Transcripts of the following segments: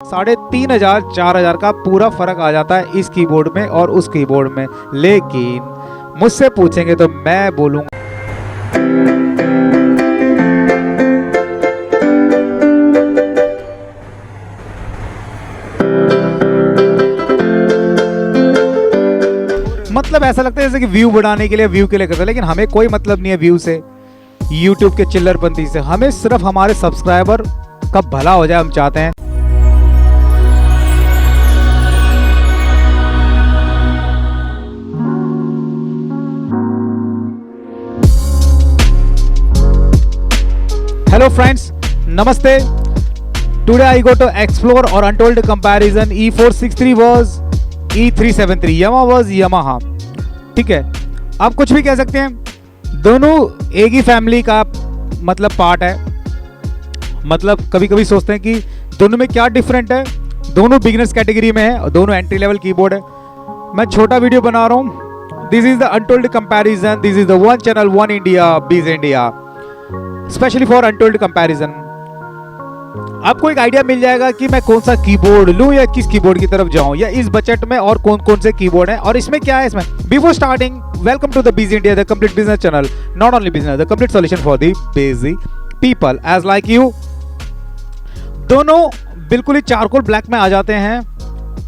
3,500 4,000 का पूरा फर्क आ जाता है इस कीबोर्ड में और उस कीबोर्ड में। लेकिन मुझसे पूछेंगे तो मैं बोलूंगा मतलब ऐसा लगता है जैसे कि व्यू बढ़ाने के लिए व्यू के लिए करते हैं, लेकिन हमें कोई मतलब नहीं है व्यू से, यूट्यूब के चिल्लरपंती से। हमें सिर्फ हमारे सब्सक्राइबर का भला हो जाए, हम चाहते हैं। Hello friends, Namaste. Today I go to explore or untold comparison E463 was E373. Yamaha was Yamaha. ठीक है, आप कुछ भी कह सकते हैं, दोनों एक ही फैमिली का मतलब पार्ट है। मतलब कभी कभी सोचते हैं कि दोनों में क्या डिफरेंट है। दोनों बिगिनर्स कैटेगरी में है और दोनों एंट्री लेवल कीबोर्ड है। मैं छोटा वीडियो बना रहा हूँ। This is the untold comparison, this is the one channel, one India, Biz India, specially for untold comparison. आपको एक आइडिया मिल जाएगा कि मैं कौन सा कीबोर्ड लूं या किस कीबोर्ड की तरफ जाऊं, या इस बजट में और कौन कौन से कीबोर्ड हैं और इसमें क्या है। इसमें before starting, welcome to the Biz India, the complete business channel, not only business, the complete solution for the busy people as like you. दोनों बिल्कुल ही चारकोल ब्लैक में आ जाते हैं।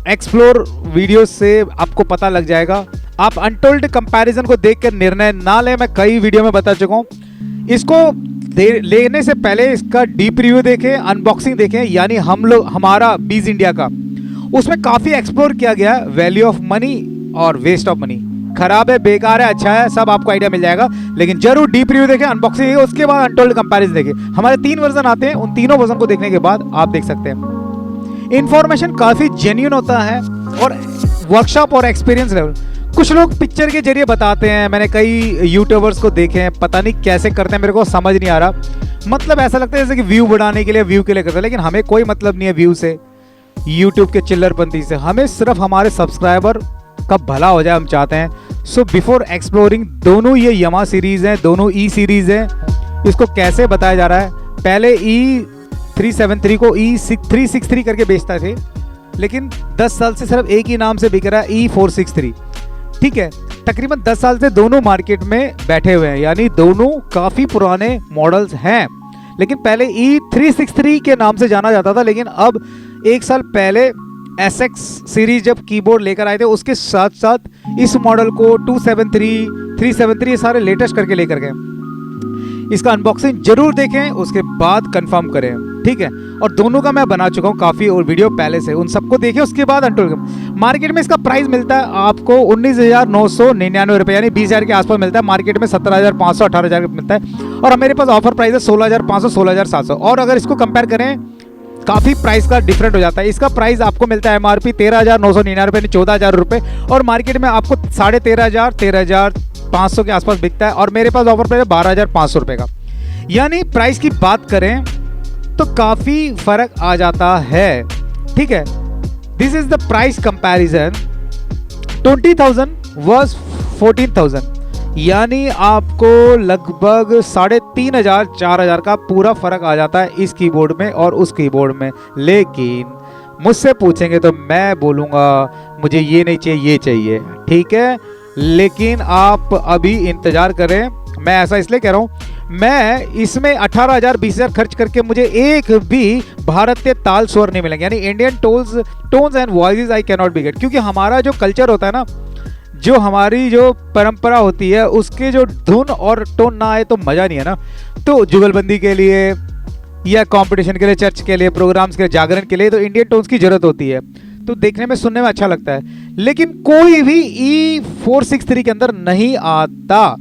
एक्सप्लोर वीडियो से आपको पता लग जाएगा। आप अनटोल्ड कंपैरिजन को देखकर निर्णय ना लें। मैं कई वीडियो में बता चुका हूं। इसको लेने से पहले इसका डीप रिव्यू देखें, अनबॉक्सिंग देखें, यानी हम लोग हमारा बीज इंडिया का, उसमें काफी एक्सप्लोर किया गया है। वैल्यू ऑफ मनी और वेस्ट ऑफ मनी, खराब है, बेकार है, अच्छा है, सब आपको आइडिया मिल जाएगा। लेकिन जरूर डीप रिव्यू देखें, अनबॉक्सिंग देखें, उसके बाद अनटोल्ड कंपैरिजन देखें। हमारे 3 वर्जन आते हैं, उन तीनों वर्जन को देखने के बाद आप देख सकते हैं। इंफॉर्मेशन काफी जेन्युइन होता है और वर्कशॉप और एक्सपीरियंस लेवल। कुछ लोग पिक्चर के जरिए बताते हैं, मैंने कई यूट्यूबर्स को देखे हैं, पता नहीं कैसे करते हैं, मेरे को समझ नहीं आ रहा। मतलब ऐसा लगता है जैसे कि व्यू बढ़ाने के लिए व्यू के लिए करते हैं, लेकिन हमें कोई मतलब नहीं है व्यू से, यूट्यूब के चिल्लरपंती से। हमें सिर्फ हमारे सब्सक्राइबर का भला हो जाए, हम चाहते हैं। सो बिफोर एक्सप्लोरिंग, दोनों ये यमा सीरीज हैं, दोनों ई सीरीज हैं। इसको कैसे बताया जा रहा है, पहले E373 को E363 करके बेचता थे, लेकिन 10 साल से सिर्फ एक ही नाम से बिक रहा है, E463। ठीक है, तकरीबन 10 साल से दोनों मार्केट में बैठे हुए हैं, यानी दोनों काफी पुराने मॉडल्स हैं। लेकिन पहले E363 के नाम से जाना जाता था, लेकिन अब 1 साल पहले SX सीरीज जब कीबोर्ड लेकर आए थे, उसके साथ साथ इस मॉडल को 273, 373 सारे लेटेस्ट करके लेकर गए। इसका अनबॉक्सिंग जरूर देखें, उसके बाद कंफर्म करें। ठीक है, और दोनों का मैं बना चुका हूं काफी और वीडियो पहले से, उन सबको देखें, उसके बाद अनटोल्ड। मार्केट में इसका प्राइस मिलता है आपको 19,999 रुपए, यानी 20,000 के आसपास मिलता है। मार्केट में 17,500 18,000 मिलता है, और मेरे पास ऑफर प्राइस है 16,500 16,700। और अगर इसको कंपेयर करें, काफी प्राइस का डिफरेंट हो जाता है। इसका प्राइस आपको मिलता है MRP 13,999 रुपए, 14,000 रुपए, और मार्केट में आपको 13,500 13,500 के आसपास बिकता है, और मेरे पास ऑफर प्राइस है 12,500 रुपए का। यानी प्राइस की बात करें तो काफी फर्क आ जाता है। ठीक है, this is the price comparison. 20,000 versus 14,000, यानी आपको लगभग 3,500 4,000 का पूरा फर्क आ जाता है इस कीबोर्ड में और उस कीबोर्ड में। लेकिन मुझसे पूछेंगे तो मैं बोलूंगा मुझे ये नहीं चाहिए, ये चाहिए। ठीक है, लेकिन आप अभी इंतजार करें। मैं ऐसा इसलिए कह रहा हूं, मैं इसमें 18,000 20,000 खर्च करके मुझे एक भी भारतीय ताल स्वर नहीं मिलेंगे, यानी Indian tones and voices I can not be get. क्योंकि हमारा जो कल्चर होता है ना, जो हमारी जो परंपरा होती है, उसके जो धुन और टोन ना आए तो मजा नहीं है ना। तो जुगलबंदी के लिए या कंपटीशन के लिए, चर्च के लिए, प्रोग्राम्स के लिए, जागरण के लिए तो इंडियन टोन्स की जरूरत होती है, तो देखने में सुनने में अच्छा लगता है। लेकिन कोई भी E463 के अंदर नहीं आता,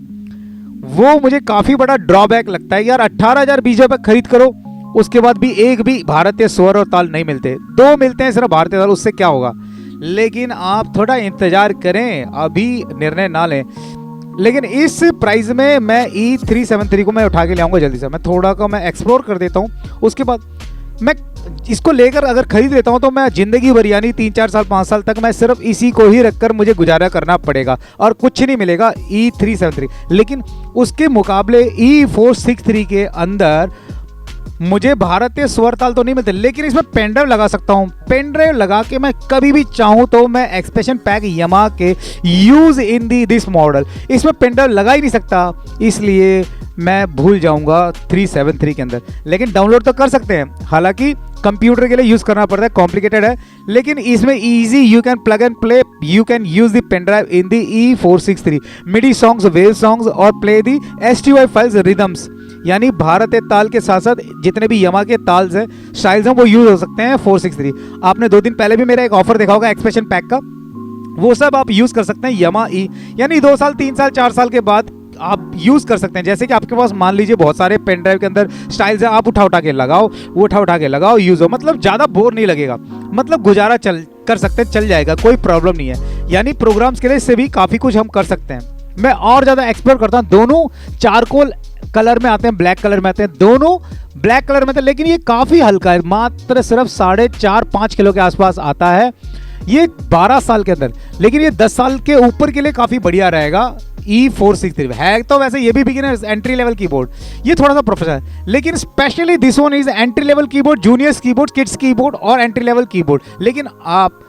वो मुझे काफी बड़ा ड्रॉबैक लगता है। यार 18,000 20,000 पे खरीद करो, उसके बाद भी एक भी भारतीय स्वर और ताल नहीं मिलते, 2 मिलते हैं सिर्फ भारतीय ताल, उससे क्या होगा। लेकिन आप थोड़ा इंतजार करें, अभी निर्णय ना लें। लेकिन इस प्राइस में मैं E373 को मैं उठा के ले आऊंगा जल्दी से। मैं थोड़ा का मैं एक्सप्लोर कर देता हूँ, उसके बाद मैं इसको लेकर अगर खरीद लेता हूं तो मैं जिंदगी भर, यानी 3-4 साल 5 साल तक मैं सिर्फ इसी को ही रखकर मुझे गुजारा करना पड़ेगा और कुछ नहीं मिलेगा E373। लेकिन उसके मुकाबले E463 के अंदर मुझे भारतीय स्वर ताल तो नहीं मिलते, लेकिन इसमें पेन ड्राइव लगा सकता हूँ। पेन ड्राइव लगा के मैं कभी भी चाहूँ तो मैं एक्सप्रेशन पैक यामाहा के यूज इन दिस मॉडल, इसमें पेन ड्राइव लगा ही नहीं सकता, इसलिए मैं भूल जाऊंगा 373 के अंदर। लेकिन डाउनलोड तो कर सकते हैं, हालांकि कंप्यूटर के लिए यूज करना पड़ता है, कॉम्प्लिकेटेड है, लेकिन इसमें easy you can plug and play, you can use the pen drive in the E463 MIDI songs, wave songs और play the STY files rhythms, यानी भारतीय ताल के साथ साथ जितने भी यामाहा के ताल्स हैं, स्टाइल्स हैं, वो यूज हो सकते हैं 463। आपने 2 दिन पहले भी मेरा एक ऑफर देखा होगा एक्सप्रेशन पैक का, वो सब आप यूज कर सकते हैं यामाहा ई, यानी 2 साल 3 साल 4 साल के बाद आप यूज कर सकते हैं। जैसे कि आपके पास मान लीजिए बहुत सारे पेन ड्राइव के अंदर स्टाइल्स है, आप उठा के लगाओ, वो उठा के लगाओ, यूज हो, मतलब ज्यादा बोर नहीं लगेगा, मतलब गुजारा कर सकते हैं, चल जाएगा, कोई प्रॉब्लम नहीं है। यानी प्रोग्राम्स के लिए इससे भी काफी कुछ हम कर सकते हैं। मैं और ज्यादा एक्सप्लोर करता हूँ, दोनों चारकोल कलर में आते हैं, ब्लैक कलर में आते हैं, दोनों ब्लैक कलर में आते हैं, लेकिन ये काफी हल्का है, मात्र सिर्फ 4.5-5 किलो के आसपास आता है ये 12 साल के अंदर, लेकिन ये 10 साल के ऊपर के लिए काफी बढ़िया रहेगा। E463 है तो वैसे ये भी बिगिनर एंट्री लेवल कीबोर्ड, ये थोड़ा सा प्रोफेशनल है, लेकिन specially this one is entry level keyboard, juniors keyboard, kids keyboard और एंट्री लेवल कीबोर्ड, लेकिन आप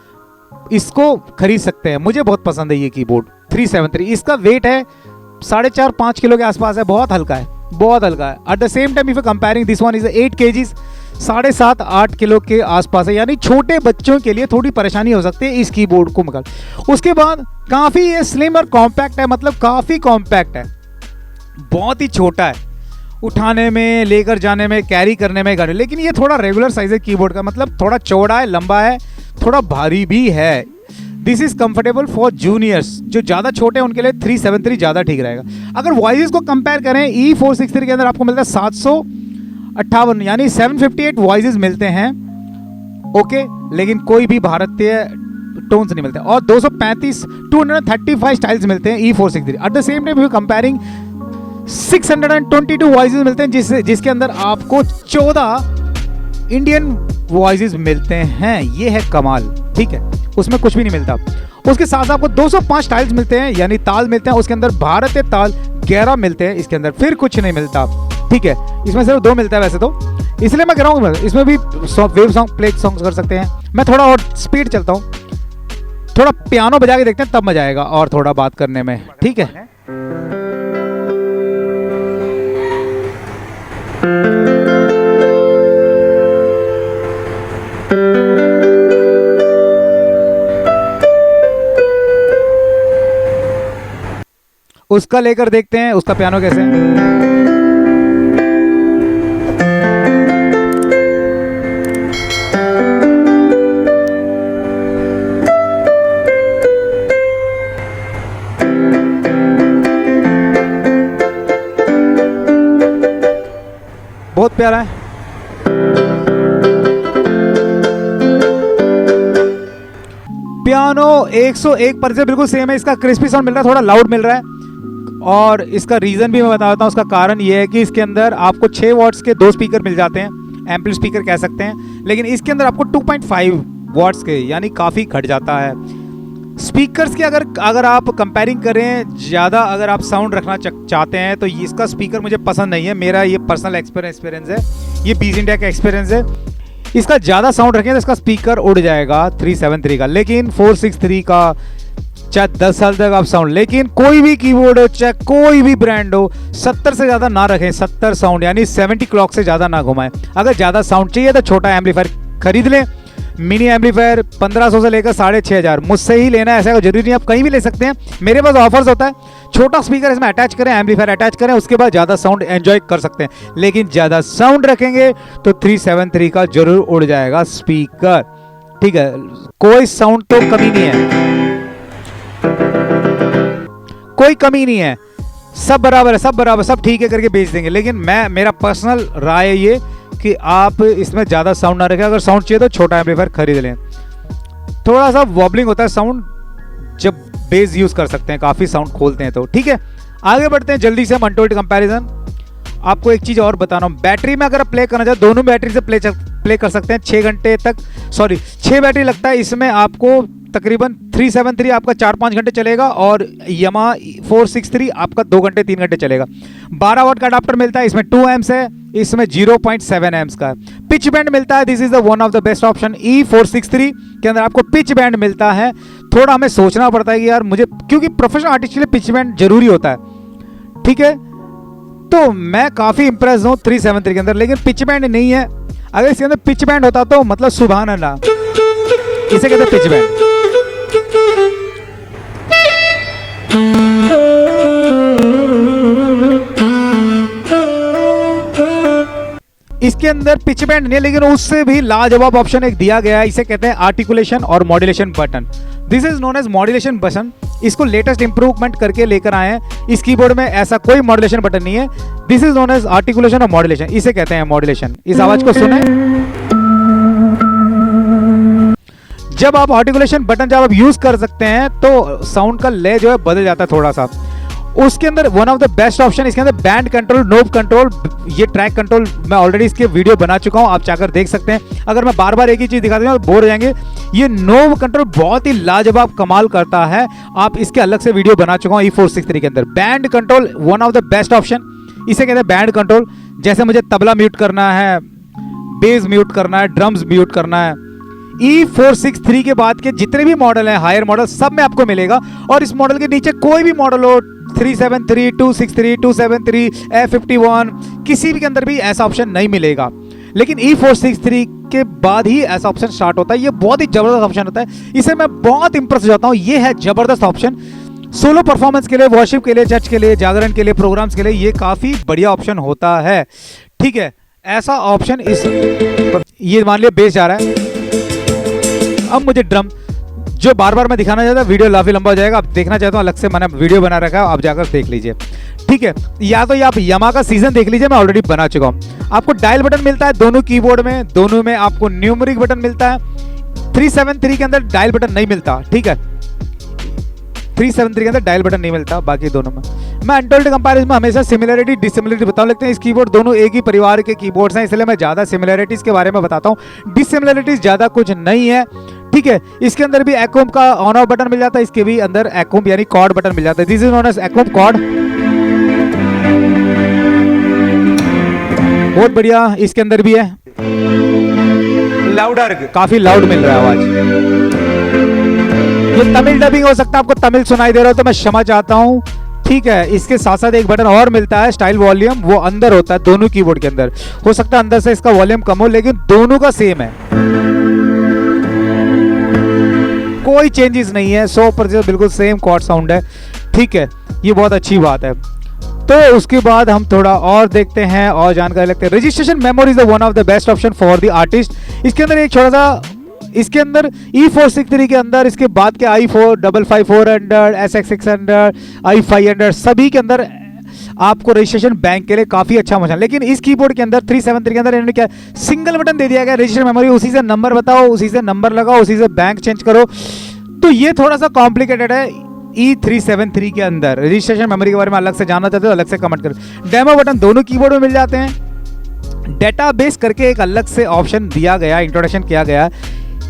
इसको खरीद सकते हैं। मुझे बहुत पसंद है ये कीबोर्ड 373। इसका वेट है 4.5-5 किलो के आसपास है, बहुत हल्का है, बहुत हल्का है। At the same time if you comparing this one is 8 kgs, 7.5-8 kilo के आसपास है, यानी छोटे बच्चों के लिए थोड़ी परेशानी हो सकती है इस कीबोर्ड को मगर। उसके बाद काफी ये स्लिम और कॉम्पैक्ट है, मतलब काफी कॉम्पैक्ट है, बहुत ही छोटा है, उठाने में, लेकर जाने में, कैरी करने में गाड़ी, लेकिन ये थोड़ा रेगुलर साइज है कीबोर्ड का, मतलब थोड़ा चौड़ा है, लंबा है, थोड़ा भारी भी है। This is comfortable for juniors, जो ज्यादा छोटे हैं उनके लिए 373 ज्यादा ठीक रहेगा। अगर वॉइसेस को कंपेयर करें, E463 के अंदर आपको मिलता है 758, यानी 758 वॉइसेस मिलते हैं, ओके, लेकिन कोई भी भारतीय टोन्स नहीं मिलते, और 235 स्टाइल्स मिलते हैं E463। At the same time comparing 622 voices मिलते हैं, जिसके अंदर आपको 14 इंडियन वॉइसेस मिलते हैं, ये है कमाल, ठीक है, उसमें कुछ भी नहीं मिलता। उसके साथ आपको 205 स्टाइल्स मिलते हैं, यानी ताल मिलते हैं, उसके अंदर भारतीय ताल 11 मिलते हैं, इसके अंदर फिर कुछ नहीं मिलता, ठीक है, इसमें सिर्फ 2 मिलता है वैसे तो, इसलिए मैं कह रहा हूँ इसमें भी वेव सॉन्ग, प्ले सॉन्ग कर सकते हैं। मैं थोड़ा और स्पीड चलता हूँ, थोड़ा पियानो बजा के देखते हैं, तब मजा आएगा और थोड़ा बात करने में, ठीक है। उसका लेकर देखते हैं उसका पियानो कैसे है। बहुत प्यारा है। पियानो 101% बिल्कुल सेम है, इसका क्रिस्पी साउंड मिल रहा है, थोड़ा लाउड मिल रहा है, और इसका रीजन भी मैं बताता हूँ। उसका कारण ये है कि इसके अंदर आपको 6 वॉट्स के 2 स्पीकर मिल जाते हैं, एम्पली स्पीकर कह सकते हैं, लेकिन इसके अंदर आपको 2.5 वॉट्स के, यानी काफ़ी घट जाता है। स्पीकर्स के अगर आप कंपेयरिंग करें, ज़्यादा अगर आप साउंड रखना चाहते हैं तो इसका स्पीकर मुझे पसंद नहीं है, मेरा ये पर्सनल एक्सपीरियंस है, ये बीज इंडिया का एक्सपीरियंस है। इसका ज़्यादा साउंड रखें तो इसका स्पीकर उड़ जाएगा 373 का, लेकिन 463 का चाहे 10 साल तक आप साउंड, लेकिन कोई भी कीबोर्ड हो, चाहे कोई भी ब्रांड हो, 70 से ज़्यादा ना रखें, 70 साउंड, यानी 70 क्लॉक से ज़्यादा ना घुमाएं। अगर ज़्यादा साउंड चाहिए तो छोटा एम्पलीफायर खरीद लें, मिनी एम्पलीफायर 1500 से लेकर 6500, मुझसे ही लेना है ऐसा जरूरी नहीं, आप कहीं भी ले सकते हैं, मेरे पास ऑफर्स होता है। छोटा स्पीकर इसमें अटैच करें, एम्पलीफायर अटैच करें, उसके बाद ज़्यादा साउंड एंजॉय कर सकते हैं, लेकिन ज़्यादा साउंड रखेंगे तो 373 का जरूर उड़ जाएगा स्पीकर, ठीक है। कोई साउंड तो कमी नहीं है, कोई कमी नहीं है, सब बराबर है, सब बराबर, सब ठीक है करके बेच देंगे, लेकिन मेरा पर्सनल राय है ये कि आप इसमें ज़्यादा साउंड ना रखें। अगर साउंड चाहिए तो छोटा एम्पलीफायर खरीद लें। थोड़ा सा वॉबलिंग होता है साउंड जब बेस यूज़ कर सकते हैं, काफ़ी साउंड खोलते हैं तो, ठीक है। आगे बढ़ते हैं जल्दी से हम अनटोल्ड कंपैरिजन। आपको एक चीज़ और बताना हूँ, बैटरी में अगर आप प्ले करना चाहे, दोनों बैटरी से प्ले कर सकते हैं 6 घंटे तक, सॉरी 6 बैटरी लगता है इसमें आपको तकरीबन 373 आपका 4-5 घंटे चलेगा और Yamaha 463 आपका 2 घंटे 3 घंटे चलेगा। 12 वाट का अडाप्टर मिलता है, इसमें 2 एम्स है, इसमें 0.7 एम्स का पिच बैंड मिलता है। This is the one of the best option. E463 के अंदर आपको पिच बैंड मिलता है। थोड़ा हमें सोचना पड़ता है कि यार मुझे, क्योंकि प्रोफेशनल आर्टिस्ट के लिए पिच बैंड जरूरी होता है, ठीक है। तो मैं काफ़ी इंप्रेस हूँ 373 के अंदर, लेकिन पिच बैंड नहीं है। अगर इसके अंदर पिच बैंड होता तो मतलब सुभान अल्लाह, इसे कहते हैं पिच बैंड। इसके अंदर पिच बैंड नहीं है, लेकिन उससे भी लाजवाब ऑप्शन एक दिया गया है, इसे कहते हैं आर्टिकुलेशन और modulation button. This is known as modulation button. इसको लेटेस्ट इंप्रूवमेंट करके लेकर आए हैं। इस कीबोर्ड में ऐसा कोई मॉड्यूलेशन बटन नहीं है। This is known as articulation और मॉड्यूलेशन, इसे कहते हैं मॉड्यूलेशन। इस आवाज को सुने। जब आप आर्टिकुलेशन बटन जब आप यूज कर सकते हैं तो साउंड का ले जो है बदल जाता है थोड़ा सा। उसके अंदर one of the best option, इसके अंदर बैंड कंट्रोल, नोब कंट्रोल, ये ट्रैक कंट्रोल, मैं ऑलरेडी इसके वीडियो बना चुका हूं, आप जाकर देख सकते हैं। अगर मैं बार बार एक ही चीज दिखा दूंगा तो बोर हो जाएंगे। ये नोब कंट्रोल बहुत ही लाजवाब कमाल करता है, आप इसके अलग से वीडियो बना चुका हूं E463 के अंदर। Band control one of the best option, इसे कहते हैं बैंड कंट्रोल। जैसे मुझे तबला म्यूट करना है, बेस म्यूट करना है, ड्रम्स म्यूट करना है, E463 के बाद के जितने भी मॉडल हैं, हायर मॉडल, सब में आपको मिलेगा। और इस मॉडल के नीचे कोई भी मॉडल हो, 373, 263, 273, F51, किसी भी के अंदर भी ऐसा ऑप्शन नहीं मिलेगा। लेकिन E463 के बाद ही ऐसा ऑप्शन स्टार्ट होता है। ये बहुत ही जबरदस्त ऑप्शन होता है, इसे मैं बहुत इंप्रेस हो जाता हूँ। ये है जबरदस्त ऑप्शन सोलो परफॉर्मेंस के लिए, वर्शिप के लिए, चर्च के लिए, जागरण के लिए, प्रोग्राम्स के लिए, ये काफी बढ़िया ऑप्शन होता है, ठीक है। ऐसा ऑप्शन इस, ये मान लिया बेस जा रहा है, अब मुझे ड्रम जो बार बार मैं दिखाना चाहता हूँ, वीडियो काफी लंबा हो जाएगा। आप देखना चाहता हूँ अलग से मैंने वीडियो बना रखा है, आप जाकर देख लीजिए, ठीक है। या तो आप Yamaha का सीजन देख लीजिए, मैं ऑलरेडी बना चुका हूँ। आपको डायल बटन मिलता है दोनों कीबोर्ड में, दोनों में आपको न्यूमेरिक बटन मिलता है। 373 के अंदर डायल बटन नहीं मिलता, ठीक है। 373 के अंदर डायल बटन नहीं मिलता, बाकी दोनों में। मैं अनटोल्ड कंपैरिजन में हमेशा सिमिलरिटी डिसिमिलरिटी बताऊं, लेकिन इस कीबोर्ड दोनों एक ही परिवार के कीबोर्ड्स हैं, इसलिए मैं ज्यादा सिमिलरिटीज के बारे में बताता हूं। डिसिमिलरिटीज ज्यादा कुछ नहीं है, ठीक है। इसके अंदर भी एक्वम का ऑन ऑफ बटन मिल जाता है, इसके भी अंदर एक्वम यानी कॉर्ड बटन मिल जाता है। दिस इज नोन एज एक्वम कॉर्ड, बहुत बढ़िया। इसके अंदर भी है लाउडर, काफी लाउड मिल रहा है आवाज। ये तमिल डबिंग हो सकता है, आपको तमिल सुनाई दे रहा हो तो मैं क्षमा चाहता हूं, ठीक है। इसके साथ साथ एक बटन और मिलता है स्टाइल वॉल्यूम, वो अंदर होता है दोनों कीबोर्ड के अंदर। हो सकता है अंदर से इसका वॉल्यूम कम हो, लेकिन दोनों का सेम है, कोई चेंजेस नहीं है, 100% बिल्कुल सेम कॉर्ड साउंड है, ठीक है। ये बहुत अच्छी बात है। तो उसके बाद हम थोड़ा और देखते हैं और जानकारी लगते हैं। Registration memory is the one of the best option for the artist. इसके अंदर एक छोटा सा, इसके अंदर E463 के अंदर इसके बाद के i45500, SX600, i500 सभी के अंदर आपको रजिस्ट्रेशन बैंक के लिए काफी अच्छा मजा। लेकिन इस कीबोर्ड के अंदर 373 के अंदर इन्होंने क्या सिंगल बटन दे दिया गया, रजिस्ट्रेशन मेमोरी, उसी से नंबर बताओ, उसी से नंबर लगाओ, उसी से बैंक चेंज करो। तो ये थोड़ा सा कॉम्प्लिकेटेड है। E373 के अंदर रजिस्ट्रेशन मेमोरी के बारे में अलग से जानना चाहते हो अलग से कमेंट करो। डेमो बटन दोनों कीबोर्ड में मिल जाते हैं। डेटाबेस करके एक अलग से ऑप्शन दिया गया, इंट्रोडक्शन किया गया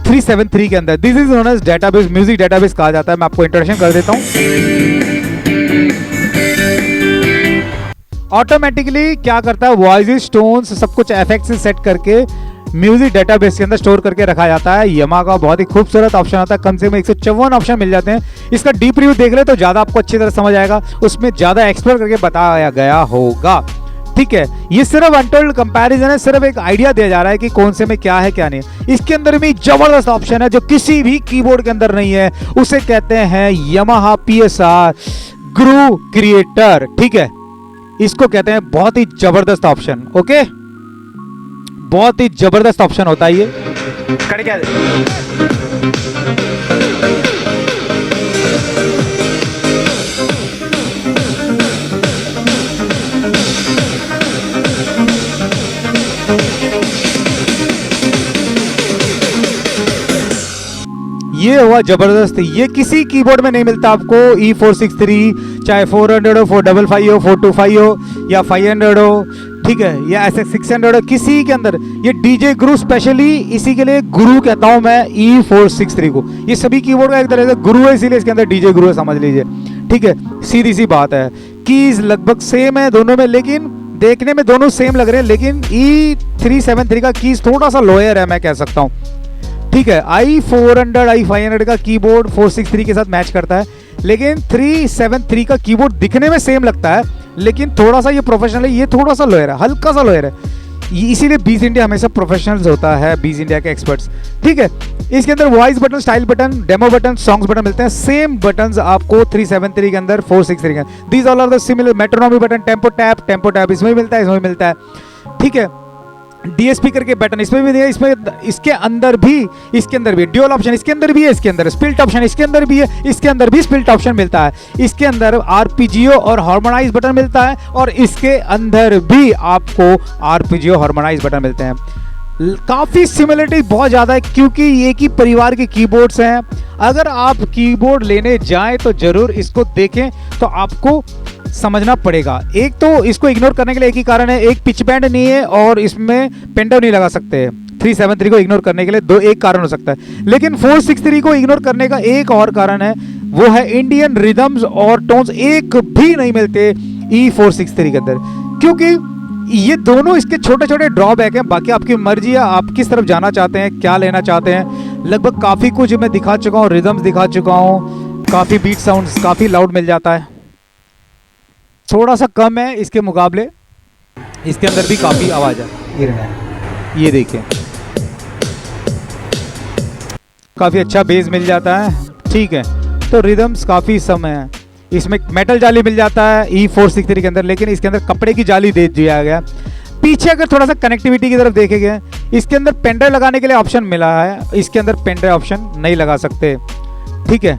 373 के अंदर। This is known as database, music database कहा जाता है। मैं आपको इंट्रोडक्शन कर देता हूं। ऑटोमेटिकली क्या करता है, वॉइस, टोन्स, सब कुछ एफेक्ट्स सेट करके म्यूजिक डेटाबेस के अंदर स्टोर करके रखा जाता है। Yamaha का बहुत ही खूबसूरत ऑप्शन आता है, कम से कम 154 ऑप्शन मिल जाते हैं। इसका डीप रिव्यू देख ले तो ज्यादा आपको अच्छी तरह समझ आएगा, उसमें ज्यादा एक्सप्लोर करके बताया गया होगा, ठीक है। ये सिर्फ अनटोल्ड कंपैरिजन है, सिर्फ एक आइडिया दिया जा रहा है कि कौन से में क्या है क्या नहीं। इसके अंदर भी जबरदस्त ऑप्शन है जो किसी भी कीबोर्ड के अंदर नहीं है, उसे कहते हैं Yamaha PSR ग्रू क्रिएटर, ठीक है। इसको कहते हैं बहुत ही जबरदस्त ऑप्शन, ओके, बहुत ही जबरदस्त ऑप्शन होता है ये। कर क्या ये हुआ जबरदस्त। ये किसी कीबोर्ड में नहीं मिलता आपको। E463 चाहे 400 हो, 455 हो, 425 हो या 500 हो, ठीक है, या ऐसे 600 किसी के अंदर, ये डीजे गुरु स्पेशली इसी के लिए गुरु कहता हूं मैं E463 को। ये सभी कीबोर्ड का एक तरह से गुरु है, इसीलिए इसके अंदर डीजे गुरु है, समझ लीजिए। ठीक है, सीधी सी बात है। कीज लगभग सेम है दोनों में, लेकिन देखने में दोनों सेम लग रहे हैं, लेकिन E373 का कीज थोड़ा सा लोअर है मैं कह सकता हूँ। ठीक है, i400 i500 का कीबोर्ड 463 के साथ मैच करता है, लेकिन 373 का कीबोर्ड दिखने में सेम लगता है, लेकिन थोड़ा सा ये प्रोफेशनल है, ये थोड़ा सा लोअर है, हल्का सा लोअर है। इसीलिए बीज इंडिया हमेशा प्रोफेशनल्स होता है, बीज इंडिया के एक्सपर्ट्स। ठीक है, इसके अंदर voice button, style button, demo button, songs button मिलते हैं। सेम बटन्स आपको 373 के अंदर, 463 के अंदर। These all are the similar. Metronome button, tempo tap इसमें भी मिलता है, इसमें भी मिलता है। ठीक है, डीएसपी करके बटन इसमें भी है, इसमें इसके अंदर भी ड्यूअल ऑप्शन इसके अंदर भी है, इसके अंदर स्प्लिट ऑप्शन इसके अंदर भी है, इसके अंदर भी स्प्लिट ऑप्शन मिलता है। इसके अंदर आरपीजीओ और हार्मोनाइज बटन मिलता है, और इसके अंदर भी आपको आरपीजीओ हार्मोनाइज बटन मिलते हैं। काफ़ी सिमिलरिटी बहुत ज़्यादा है, क्योंकि एक ही परिवार के कीबोर्ड्स हैं। अगर आप कीबोर्ड लेने जाएं तो ज़रूर इसको देखें, तो आपको समझना पड़ेगा। एक तो इसको इग्नोर करने के लिए एक ही कारण है, एक पिच बैंड नहीं है और इसमें पेंडव नहीं लगा सकते। 373 को इग्नोर करने के लिए एक कारण हो सकता है, लेकिन 463 को इग्नोर करने का एक और कारण है, वो है इंडियन रिदम्स और टोन्स एक भी नहीं मिलते E463 के अंदर, क्योंकि ये दोनों इसके छोटे छोटे ड्रॉबैक हैं। बाकी आपकी मर्जी है, आप किस तरफ जाना चाहते हैं, क्या लेना चाहते हैं। लगभग काफ़ी कुछ मैं दिखा चुका हूँ, रिदम्स दिखा चुका हूँ, काफ़ी बीट साउंड्स काफ़ी लाउड मिल जाता है, थोड़ा सा कम है इसके मुकाबले। इसके अंदर भी काफ़ी आवाज़ है, ये देखिए काफ़ी अच्छा बेस मिल जाता है। ठीक है, तो रिदम्स काफ़ी समय है। इसमें मेटल जाली मिल जाता है E463 के अंदर, लेकिन इसके अंदर कपड़े की जाली दे दिया गया। पीछे अगर थोड़ा सा कनेक्टिविटी की तरफ देखे गए, इसके अंदर पेनड्राइव लगाने के लिए ऑप्शन मिला है, इसके अंदर पेनड्राइव ऑप्शन नहीं लगा सकते। ठीक है,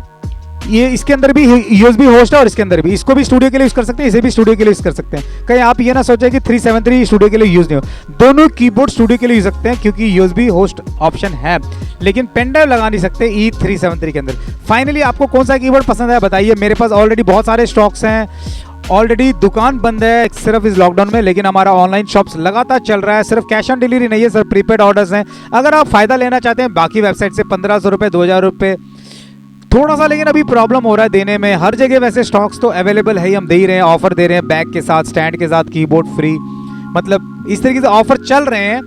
ये इसके अंदर भी USB होस्ट है, और इसके अंदर भी, इसको भी स्टूडियो के लिए यूज कर सकते हैं, इसे भी स्टूडियो के लिए यूज कर सकते हैं। कहीं आप ये ना सोचें कि 373 स्टूडियो के लिए यूज नहीं हो, दोनों कीबोर्ड स्टूडियो के लिए यूज सकते हैं, क्योंकि USB होस्ट ऑप्शन है, लेकिन पेन ड्राइव लगा नहीं सकते E373 के अंदर। फाइनली आपको कौन सा कीबोर्ड पसंद आया बताइए। मेरे पास ऑलरेडी बहुत सारे स्टॉक्स हैं, ऑलरेडी दुकान बंद है सिर्फ इस लॉकडाउन में, लेकिन हमारा ऑनलाइन शॉप्स लगातार चल रहा है। सिर्फ कैश ऑन डिलीवरी नहीं है सर, प्रीपेड ऑर्डर्स हैं। अगर आप फायदा लेना चाहते हैं बाकी वेबसाइट से 1500 रुपये 2000 रुपये थोड़ा सा, लेकिन अभी प्रॉब्लम हो रहा है देने में। हर जगह वैसे स्टॉक्स तो अवेलेबल है ही, हम दे ही रहे हैं, ऑफर दे रहे हैं, बैग के साथ, स्टैंड के साथ, कीबोर्ड फ्री, मतलब इस तरीके से ऑफर चल रहे हैं।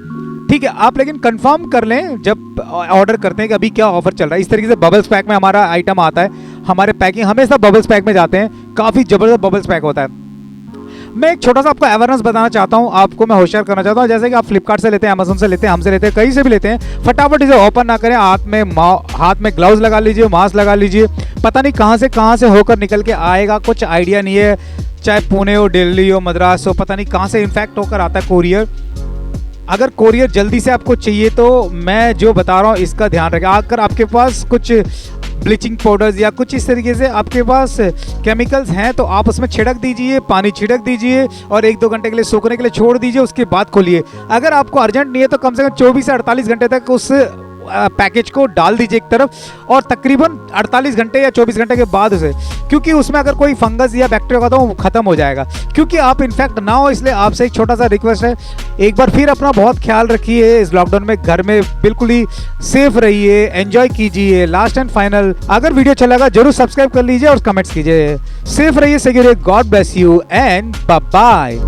ठीक है, आप लेकिन कंफर्म कर लें जब ऑर्डर करते हैं कि अभी क्या ऑफर चल रहा है। इस तरीके से बबल्स पैक में हमारा आइटम आता है, हमारे पैकिंग हमेशा बबल्स पैक में जाते हैं, काफ़ी ज़बरदस्त बबल्स पैक होता है। मैं एक छोटा सा आपको अवेयरनेस बताना चाहता हूँ, आपको मैं होशियार करना चाहता हूँ। जैसे कि आप फ्लिपकार्ट से लेते हैं, अमेजोन से लेते हैं, हमसे लेते हैं, कहीं से भी लेते हैं, फटाफट इसे ओपन ना करें। हाथ में ग्लव्स लगा लीजिए, मास्क लगा लीजिए, पता नहीं कहाँ से होकर निकल के आएगा, कुछ आइडिया नहीं है। चाहे पुणे हो, दिल्ली हो, मद्रास हो, पता नहीं कहाँ से इन्फेक्ट होकर आता है कोरियर। अगर कोरियर जल्दी से आपको चाहिए तो मैं जो बता रहा हूँ इसका ध्यान रखें। अगर आपके पास कुछ ब्लीचिंग पाउडर्स या कुछ इस तरीके से आपके पास केमिकल्स हैं, तो आप उसमें छिड़क दीजिए, पानी छिड़क दीजिए और 1-2 घंटे के लिए सूखने के लिए छोड़ दीजिए, उसके बाद खोलिए। अगर आपको अर्जेंट नहीं है तो कम से कम 24 से 48 घंटे तक उस पैकेज को डाल दीजिए एक तरफ, और तकरीबन 48 घंटे या 24 घंटे के बाद उसे, क्योंकि उसमें अगर कोई फंगस या बैक्टीरिया होगा तो वो खत्म हो जाएगा, क्योंकि आप इन्फेक्ट ना हो। इसलिए आपसे एक छोटा सा रिक्वेस्ट है, एक बार फिर अपना बहुत ख्याल रखिए। इस लॉकडाउन में घर में बिल्कुल ही सेफ रहिए, एंजॉय कीजिए। लास्ट एंड फाइनल, अगर वीडियो अच्छा लगा जरूर सब्सक्राइब कर लीजिए और कमेंट्स कीजिए। सेफ रहिए, secure, God bless you and bye bye.